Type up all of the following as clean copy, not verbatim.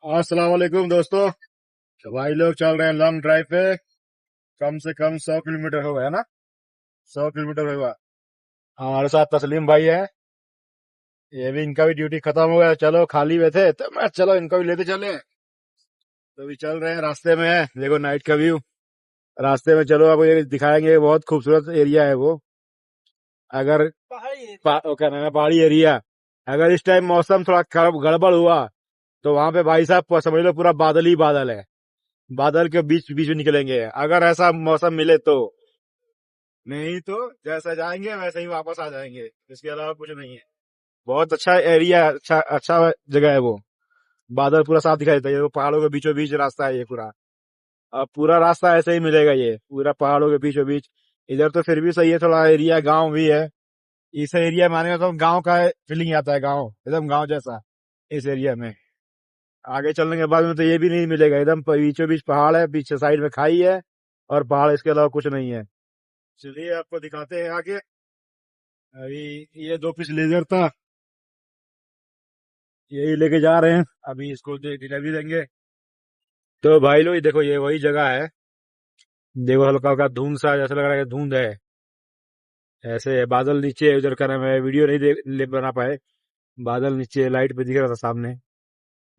अस्सलाम वालेकुम दोस्तों। तो भाई लोग चल रहे हैं लॉन्ग ड्राइव पे। कम से कम 100 किलोमीटर होगा, है ना? 100 किलोमीटर होगा। हमारे साथ तस्लीम भाई है। ये भी, इनका भी ड्यूटी खत्म हो गया। चलो खाली हुए थे तो मैं चलो इनको भी लेते चले। तो अभी चल रहे हैं, रास्ते में है, देखो नाइट का व्यू। रास्ते में चलो आपको ये दिखाएंगे, बहुत खूबसूरत एरिया है वो। अगर वो क्या नाम है, पहाड़ी एरिया। अगर इस टाइम मौसम थोड़ा गड़बड़ हुआ तो वहां पे भाई साहब समझ लो पूरा बादल ही बादल है। बादल के बीच बीच में निकलेंगे अगर ऐसा मौसम मिले तो। नहीं तो जैसा जाएंगे वैसे ही वापस आ जाएंगे, इसके अलावा कुछ नहीं है। बहुत अच्छा एरिया, अच्छा अच्छा जगह है वो। बादल पूरा साफ दिखाई देता है, ये वो पहाड़ों के बीचों बीच रास्ता है ये पूरा। अब पूरा रास्ता ऐसे ही मिलेगा, ये पूरा पहाड़ों के बीचों बीच। इधर तो फिर भी सही है, थोड़ा एरिया गांव भी है। इस एरिया में आने में तो गांव का फीलिंग आता है, गांव एकदम गांव जैसा इस एरिया में। आगे चलने के बाद में तो ये भी नहीं मिलेगा, एकदम बीचों बीच पहाड़ है, पीछे साइड में खाई है और पहाड़, इसके अलावा कुछ नहीं है। चलिए आपको दिखाते हैं आगे। अभी ये 2 पीस लेजर था, यही लेके जा रहे हैं, अभी इसको डिलीवरी देंगे। तो भाई लोग देखो, ये वही जगह है। देखो हल्का हल्का धुंध सा, जैसा लग रहा है कि धुंध है। ऐसे है, बादल नीचे है, उधर का ना मैं वीडियो नहीं ले बना पाए। बादल नीचे लाइट पे दिख रहा था सामने।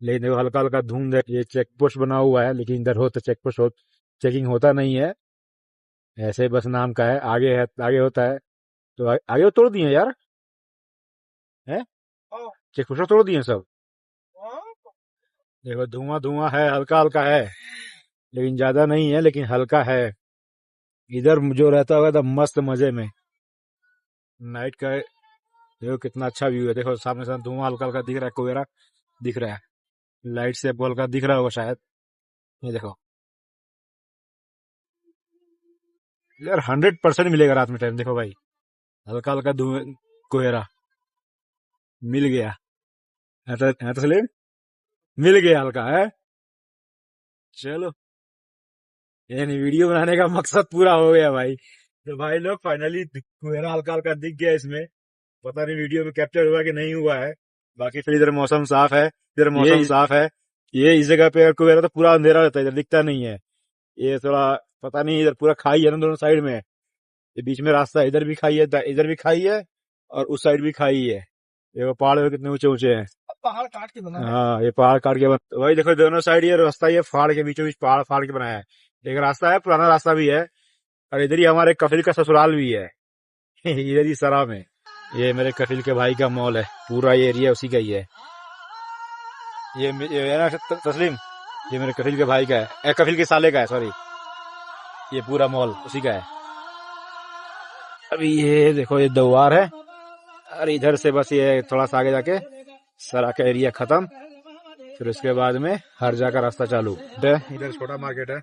लेकिन देखो हल्का हल्का धुंध है, ये चेक पोस्ट बना हुआ है, लेकिन इधर हो तो चेक पोस्ट हो, चेकिंग होता नहीं है। ऐसे बस नाम का है, आगे है, आगे होता है। तो आगे वो तोड़ दिए यार, है चेक पोस्ट तोड़ दिए सब। देखो धुआं धुआं है, हल्का हल्का है, लेकिन ज्यादा नहीं है, लेकिन हल्का है। इधर जो रहता होगा तो मस्त मजे में नाइट का। देखो कितना अच्छा व्यू है, देखो सामने से धुआं हल्का हल्का दिख रहा है, कोयरा दिख रहा है। लाइट से आपको हल्का दिख रहा होगा शायद। ये देखो यार, 100% मिलेगा रात में टाइम, देखो भाई हल्का हल्का धुआं, कोयरा मिल गया। है तो सलीम, मिल गया हल्का है। चलो, यानी वीडियो बनाने का मकसद पूरा हो गया भाई। तो भाई लोग फाइनली कोयरा हल्का हल्का दिख गया इसमें। पता नहीं वीडियो में कैप्चर हुआ कि नहीं हुआ है। बाकी फिर इधर मौसम साफ है, इधर मौसम साफ है। ये इस जगह पे अगर कोयरा तो पूरा अंधेरा रहता है, इधर दिखता नहीं है। ये थोड़ा पता नहीं, इधर पूरा खाई है ना दोनों साइड में। ये बीच में रास्ता है, इधर भी खाई है, इधर भी खाई है और उस साइड भी खाई है। ये वो पहाड़ कितने ऊंचे ऊंचे हैं। पहाड़ काट के बना है। हाँ, ये पहाड़ काट के वही देखो दोनों साइड ये रास्ता, ये पहाड़ के बीचों बीच पहाड़ फाड़ के बनाया है। एक रास्ता है, पुराना रास्ता भी है। और इधर ही हमारे कफिल का ससुराल भी है। इधर ही सरा में। ये मेरे कफिल के भाई का मॉल है, पूरा ये एरिया उसी का ही है। ये है ना तस्लीम, ये मेरे कफिल के भाई का है, कफिल के साले का है, सॉरी। ये पूरा मॉल उसी का है। अभी ये देखो ये द्वार है, और इधर से बस ये थोड़ा सा आगे जाके सरा का एरिया खत्म। फिर उसके बाद में हर जगह रास्ता चालू। इधर छोटा मार्केट है।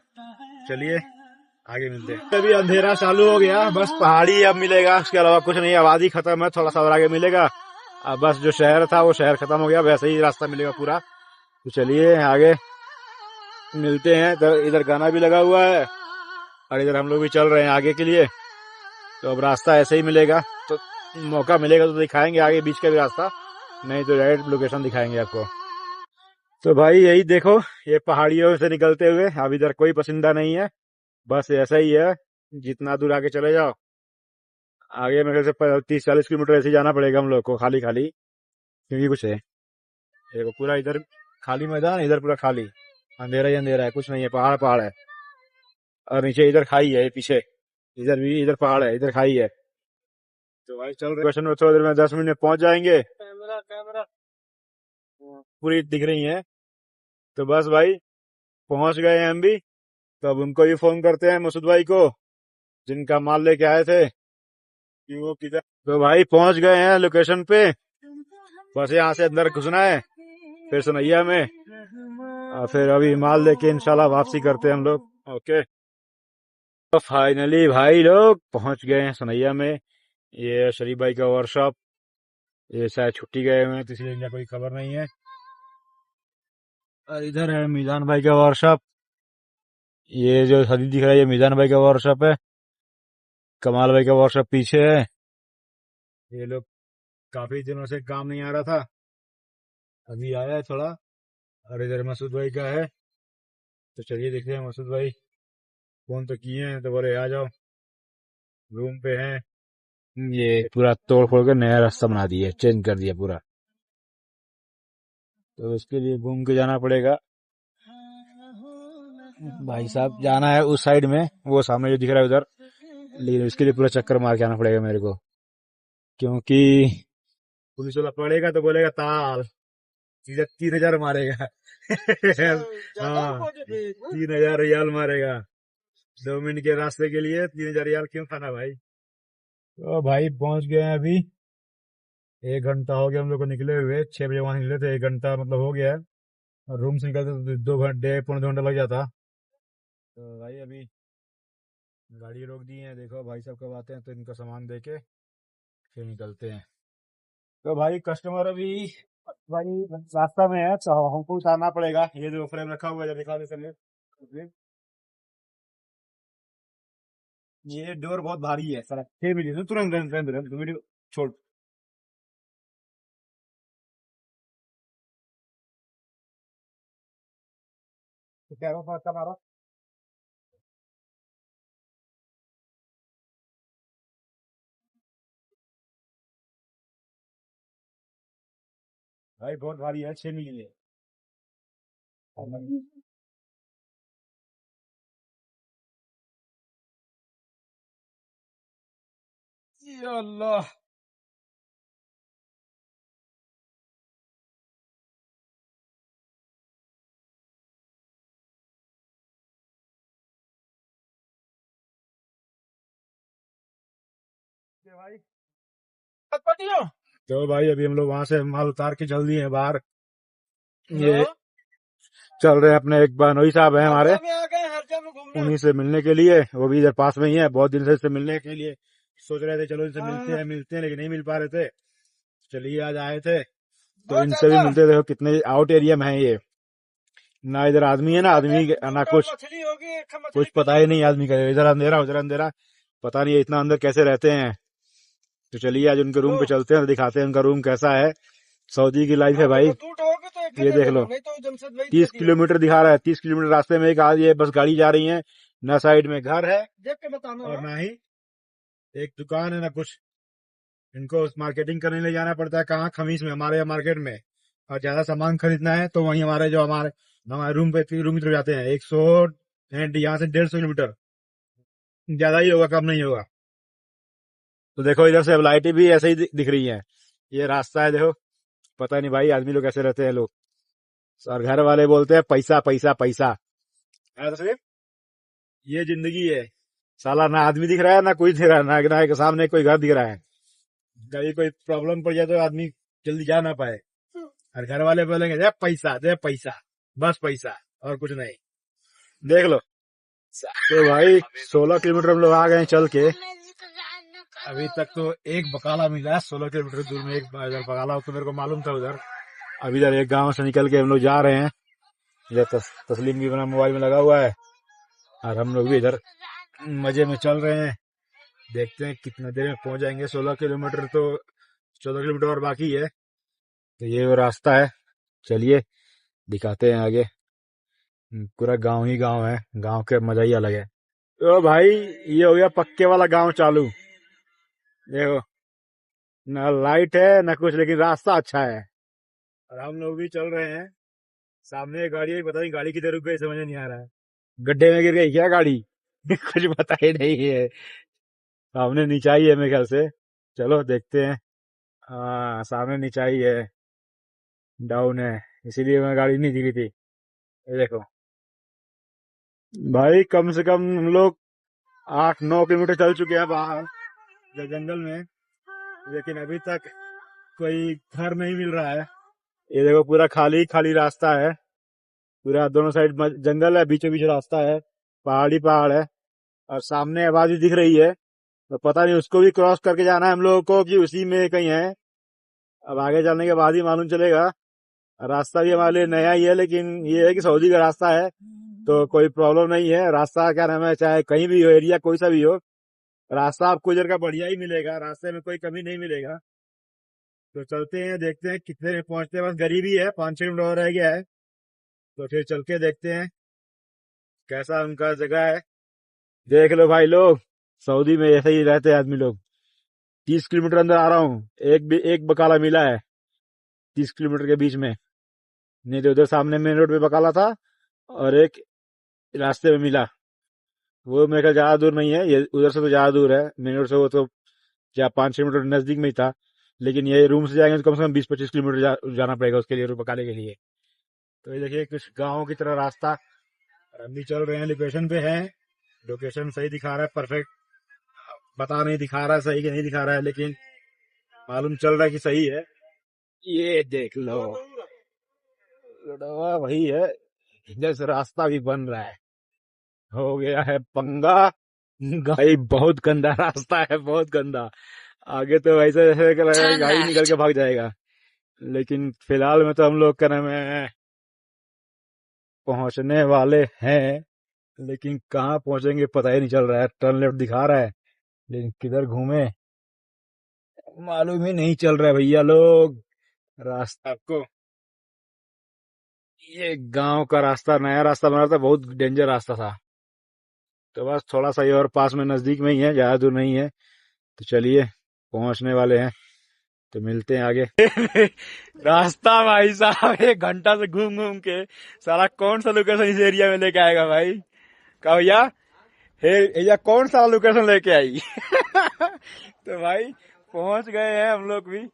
चलिए आगे मिलते हैं। अभी अंधेरा चालू हो गया, बस पहाड़ी अब मिलेगा, उसके अलावा कुछ नहीं। आबादी खत्म है, थोड़ा सा और आगे मिलेगा। अब बस जो शहर था वो शहर खत्म हो गया, वैसे ही रास्ता मिलेगा पूरा। तो चलिए आगे मिलते हैं। इधर गाना भी लगा हुआ है और इधर हम लोग भी चल रहे हैं आगे के लिए। तो अब रास्ता ऐसे ही मिलेगा, तो मौका मिलेगा तो दिखाएंगे आगे बीच का भी रास्ता, नहीं तो डायरेक्ट लोकेशन दिखाएंगे आपको। तो भाई यही देखो, ये पहाड़ियों से निकलते हुए अब इधर कोई पसंदा नहीं है, बस ऐसा ही है। जितना दूर आगे चले जाओ, आगे मेरे ख्याल से 30-40 किलोमीटर ऐसे ही जाना पड़ेगा हम लोग को, खाली खाली, क्योंकि कुछ है। देखो पूरा इधर खाली मैदान, इधर पूरा खाली, अंधेरा ही अंधेरा है, कुछ नहीं है, पहाड़ पहाड़ है। और नीचे इधर खाई है, पीछे इधर भी, इधर पहाड़ है, इधर खाई है। तो भाई चल रहे लोकेशन में, थोड़ी देर में 10 मिनट में पहुंच जाएंगे। कैमरा पूरी दिख रही है। तो बस भाई पहुंच गए हैं हम भी। तो अब उनको भी फोन करते हैं, मसूद भाई को, जिनका माल लेके आए थे, कि वो किधर। तो भाई पहुंच गए हैं लोकेशन पे, बस यहाँ से अंदर घुसना है, फिर सुनैया में, और फिर अभी माल लेके इंशाल्लाह वापसी करते हैं हम लोग। ओके। तो फाइनली भाई लोग पहुंच गए हैं सुनैया में। ये शरीफ भाई का वर्कशॉप, ये शायद छुट्टी गए हुए हैं तो इसलिए इनका कोई खबर नहीं है। और इधर है मीजान भाई का वर्कशॉप। ये जो हदी दिख रहा है, ये मीजान भाई का वर्कशॉप है। कमाल भाई का वर्कशॉप पीछे है। ये लोग काफी दिनों से काम नहीं आ रहा था, अभी आया है थोड़ा। और इधर मसूद भाई का है। तो चलिए देखते हैं मसूद भाई फोन तो किए हैं, तो बोले आ जाओ, रूम पे हैं। ये पूरा तोड़ फोड़ कर नया रास्ता बना दिया, चेंज कर दिया पूरा। तो इसके लिए घूम के जाना पड़ेगा भाई साहब। जाना है उस साइड में, वो सामने जो दिख रहा है उधर, लेकिन इसके लिए पूरा चक्कर मार के आना पड़ेगा मेरे को, क्योंकि पुलिस वाला पकड़ेगा तो बोलेगा ताल, सीधा 3,000 मारेगा। हाँ, 3,000 रियाल मारेगा। 2 मिनट के रास्ते के लिए 3,000 रियाल क्यों खाना भाई। तो भाई पहुंच गए हैं अभी। 1 घंटा हो गया हम लोग को निकले हुए, 6 बजे वहां निकले थे, 1 घंटा मतलब हो गया। और रूम से निकलते तो 2 घंटे, पौने 2 घंटा लग जाता। तो भाई अभी गाड़ी रोक दी है, देखो भाई साहब कब आते हैं तो इनका सामान दे के फिर निकलते हैं। तो भाई कस्टमर अभी भाई रास्ता में है, तो हमको उतारना पड़ेगा। ये जो फ्रेम रखा हुआ है दिखा दे सर, ये डोर बहुत भारी है सर, 6 मिनट तुरंत तुरंत तुरंत वीडियो छोड़। तो क्या मारो। भाई बहुत भारी है, 6 मिनट। या अल्लाह। भाई तो भाई अभी हम लोग वहां से माल उतार के जल्दी है बाहर। ये चल रहे हैं अपने, एक बनोई साहब हैं हमारे, उन्हीं से मिलने के लिए। वो भी इधर पास में ही है, बहुत दिन से इससे मिलने के लिए सोच रहे थे, चलो इनसे मिलते हैं, लेकिन नहीं मिल पा रहे थे। चलिए आज आए थे तो इनसे भी मिलते। देखो कितने आउट एरिया में है ये, ना इधर आदमी है ना आदमी ना कुछ, कुछ पता ही नहीं आदमी का, इधर अंधेरा उधर अंधेरा, पता नहीं इतना अंदर कैसे रहते हैं। तो चलिए आज उनके रूम पे चलते हैं, दिखाते हैं उनका रूम कैसा है। सऊदी की लाइफ है भाई। ये देख लो, 30 किलोमीटर दिखा रहा है, 30 किलोमीटर रास्ते में एक आज ये बस गाड़ी जा रही है, ना साइड में घर है और ना ही एक दुकान है ना कुछ। इनको मार्केटिंग करने ले जाना पड़ता है कहाँ, खमीस में, हमारे यहाँ मार्केट में। और ज्यादा सामान खरीदना है तो वहीं हमारे रूम पे, रूम की तरफ जाते हैं। 100 यहाँ से 150 किलोमीटर, ज्यादा ही होगा, कम नहीं होगा। तो देखो इधर से अब लाइटें भी ऐसे ही दिख रही हैं। ये रास्ता है देखो, पता नहीं भाई आदमी लोग कैसे रहते हैं लोग। और घर वाले बोलते हैं पैसा पैसा पैसा, है तो सही। ये जिंदगी है साला, ना आदमी दिख रहा है ना कुछ दिख रहा है, ना सामने कोई घर दिख रहा है। कभी कोई प्रॉब्लम पड़ जाए तो आदमी जल्दी जा ना पाए, और घर वाले बोलेंगे दे पैसा, बस पैसा और कुछ नहीं। देख लो। तो भाई 16 किलोमीटर हम लोग आ गए हैं चल के। अभी तक तो एक बकाला मिला है, 16 किलोमीटर दूर में एक बकाला, तो मेरे को मालूम था उधर। अभी इधर एक गांव से निकल के हम लोग जा रहे हैं। इधर तस्लीम भी अपना मोबाइल में लगा हुआ है, और हम लोग भी इधर मजे में चल रहे हैं। देखते हैं कितना देर में पहुंच जाएंगे। 16 किलोमीटर तो, 14 किलोमीटर और बाकी है। तो ये वो रास्ता है, चलिए दिखाते हैं आगे। पूरा गांव ही गांव है, गांव के मजा ही अलग है। तो भाई ये हो गया पक्के वाला गांव चालू। देखो, ना लाइट है ना कुछ, लेकिन रास्ता अच्छा है। और हम लोग भी चल रहे हैं। सामने एक गाड़ी है, पता नहीं गाड़ी किधर रुक गई, समझ नहीं आ रहा है। गड्ढे में गिर गई क्या गाड़ी? कुछ पता ही नहीं है। सामने नीचाई है मेरे ख्याल से, चलो देखते हैं। हाँ सामने नीचाई है, डाउन है, इसीलिए मैं गाड़ी नहीं दिखी थी। ये देखो भाई, कम से कम हम लोग 8-9 किलोमीटर चल चुके हैं बाहर जंगल में, लेकिन अभी तक कोई घर नहीं मिल रहा है। ये देखो पूरा खाली खाली रास्ता है, पूरा दोनों साइड जंगल है, बीचों बीच रास्ता है, पहाड़ी पहाड़ है। और सामने आबादी दिख रही है, तो पता नहीं उसको भी क्रॉस करके जाना है हम लोगों को कि उसी में कहीं है। अब आगे चलने के बाद ही मालूम चलेगा। रास्ता भी हमारे लिए नया ही है, लेकिन ये है कि सऊदी का रास्ता है तो कोई प्रॉब्लम नहीं है। रास्ता क्या नाम है, चाहे कहीं भी हो, एरिया कोई सा भी हो, रास्ता आपको इधर का बढ़िया ही मिलेगा, रास्ते में कोई कमी नहीं मिलेगा। तो चलते हैं, देखते हैं कितने में पहुंचते हैं। बस गरीबी है, 5-6 किलोमीटर और रह गया है। तो फिर चल के देखते हैं कैसा उनका जगह है। देख लो भाई लोग, सऊदी में ऐसे ही रहते हैं आदमी लोग। 30 किलोमीटर अंदर आ रहा हूँ, एक बकाला मिला है 30 किलोमीटर के बीच में। नहीं तो उधर सामने मेन रोड पे बकाला था, और एक रास्ते में मिला। वो मेरे ख्याल ज्यादा दूर नहीं है, ये उधर से तो ज्यादा दूर है मेन रोड से, वो तो क्या 5-6 किलोमीटर नजदीक में ही था। लेकिन ये रूम से जाएंगे तो कम से कम 20-25 किलोमीटर जाना पड़ेगा उसके लिए, बकाले के लिए। तो ये देखिए कुछ गाँव की तरह रास्ता। और हम भी चल रहे हैं, लोकेशन पे हैं। लोकेशन सही दिखा रहा है, परफेक्ट। पता नहीं दिखा रहा है सही कि नहीं दिखा रहा है, लेकिन मालूम चल रहा है कि सही है। ये देख लो, लड़वा वही है। इधर से रास्ता भी बन रहा है। हो गया है पंगा। भाई बहुत गंदा रास्ता है, बहुत गंदा। आगे तो ऐसे ऐसे कर रहा है, गाड़ी निकल के भाग जाएगा। लेकिन फिलहाल में तो हम लोग क्या नाम है, पहुंचने वाले हैं। लेकिन कहाँ पहुंचेंगे पता ही नहीं चल रहा है। टर्न लेफ्ट दिखा रहा है, लेकिन किधर घूमे मालूम ही नहीं चल रहा है भैया लोग। रास्ता को, ये गांव का रास्ता, नया रास्ता बना था, बहुत डेंजर रास्ता था। तो बस थोड़ा सा ये और पास में नजदीक में ही है, ज्यादा दूर नहीं है। तो चलिए, पहुंचने वाले हैं, तो मिलते हैं आगे। रास्ता भाई साहब 1 घंटा से घूम घूम के साला कौन सा लोकेशन इस एरिया में लेके आएगा भाई। कहा भैया, हे भैया कौन सा लोकेशन लेके आई। तो भाई पहुंच गए हैं हम लोग भी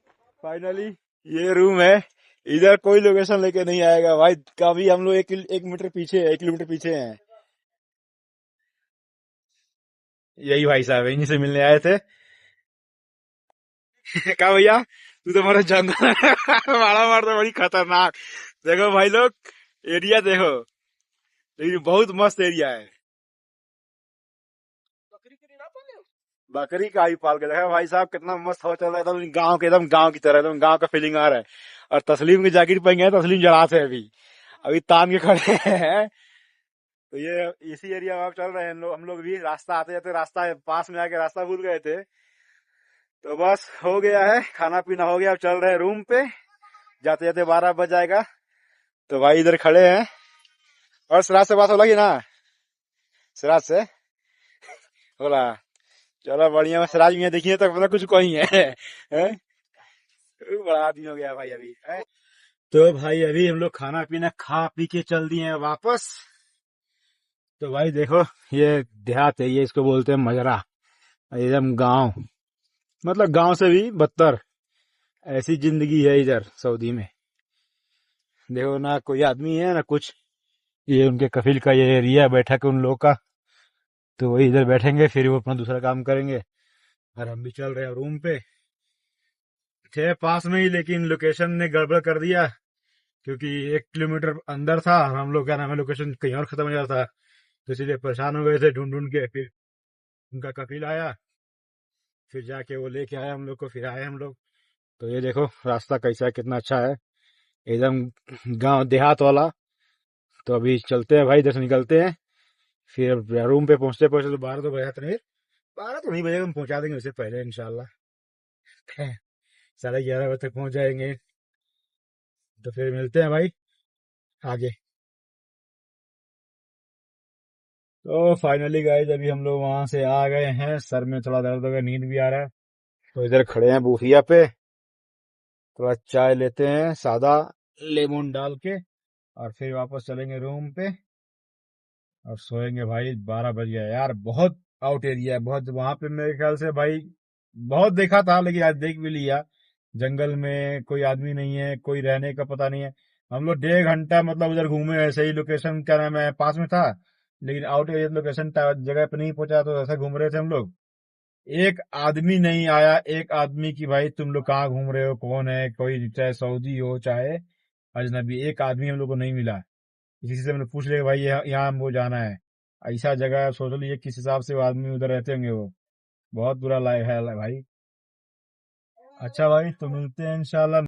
फाइनली। ये रूम है। इधर कोई लोकेशन लेके नहीं आएगा भाई। कभी हम लोग 1 मीटर पीछे, 1 किलोमीटर पीछे हैं। यही भाई साहब इन्हीं से मिलने आए थे। कहा भैया, तू तो हमारा जंगल मारा मारता, बड़ी खतरनाक। देखो भाई लोग, एरिया देखो, लेकिन बहुत मस्त एरिया है। बकरी का ही पाल के देखा भाई साहब, कितना मस्त हवा चल रहा है एकदम गांव के, एकदम गांव की तरह, एकदम गांव का फीलिंग आ रहा है। और तस्लीम की जैकेट पहन गए, तस्लीम जरात है अभी, अभी तान के खड़े हैं। तो ये इसी एरिया में आप चल रहे हैं हम लोग भी। रास्ता आते जाते, रास्ता पास में आके रास्ता भूल गए थे। तो बस हो गया है, खाना पीना हो गया, अब चल रहे हैं रूम पे। जाते जाते 12 बज जाएगा। तो भाई इधर खड़े हैं। और सिराज से बात हो लगी ना, सिराज से बोला, चलो बढ़िया। मैं सिराज मियाँ देखिए तो मतलब कुछ कोई है, हैं? बड़ा आदमी हो गया भाई अभी है? तो भाई अभी हम लोग खाना पीना खा पी के चल दिए हैं वापस। तो भाई देखो, ये देहात है, ये इसको बोलते हैं मजरा। एकदम गांव, मतलब गांव से भी बदतर ऐसी जिंदगी है इधर सऊदी में। देखो ना कोई आदमी है ना कुछ। ये उनके कफिल का ये एरिया है बैठक उन लोग का। तो वही इधर बैठेंगे, फिर वो अपना दूसरा काम करेंगे। और हम भी चल रहे हैं रूम पे। थे पास में ही, लेकिन लोकेशन ने गड़बड़ कर दिया। क्योंकि 1 किलोमीटर अंदर था, हम लोग क्या नाम है, लोकेशन कहीं और खत्म हो जाता था। तो इसलिए परेशान हो गए थे ढूंढ ढूंढ के। फिर उनका कफिल आया, फिर जाके वो लेके आया हम लोग को, फिर आए हम लोग। तो ये देखो रास्ता कैसा है, कितना अच्छा है, एकदम गांव देहात वाला। तो अभी चलते हैं भाई, इधर से निकलते हैं। फिर रूम पे पहुंचते पहुंचते तो 12 तो बजा तो नहीं, 12 तो नहीं बजेगा, हम पहुंचा देंगे उससे पहले इंशाल्लाह। 11:30 बजे तक पहुंच जाएंगे। तो फिर मिलते हैं भाई आगे। तो फाइनली गाइस, अभी हम लोग वहां से आ गए हैं। सर में थोड़ा दर्द हो गया, नींद भी आ रहा है। तो इधर खड़े हैं बूफिया पे, थोड़ा चाय लेते हैं सादा, लेमन डाल के। और फिर वापस चलेंगे रूम पे और सोएंगे भाई। 12 बज गया यार, बहुत आउट एरिया है बहुत। वहां पे मेरे ख्याल से भाई बहुत देखा था, लेकिन आज देख भी लिया। जंगल में कोई आदमी नहीं है, कोई रहने का पता नहीं है। हम लोग 1.5 घंटा मतलब उधर घूमे ऐसे ही। लोकेशन क्या नाम है पास में था, लेकिन आउट एरिया लोकेशन जगह पे नहीं पहुंचा, तो ऐसा घूम रहे थे हम लोग। एक आदमी नहीं आया, एक आदमी की भाई तुम लोग कहाँ घूम रहे हो, कौन है, कोई चाहे सऊदी हो चाहे अजनबी, एक आदमी हम लोग को नहीं मिला। किसी से मैंने पूछ लिया भाई यहाँ हमको जाना है, ऐसा जगह है, सोच लीजिए किस हिसाब से वो आदमी उधर रहते होंगे वो। बहुत बुरा लाइफ है भाई। अच्छा भाई, तो मिलते हैं इंशाल्लाह।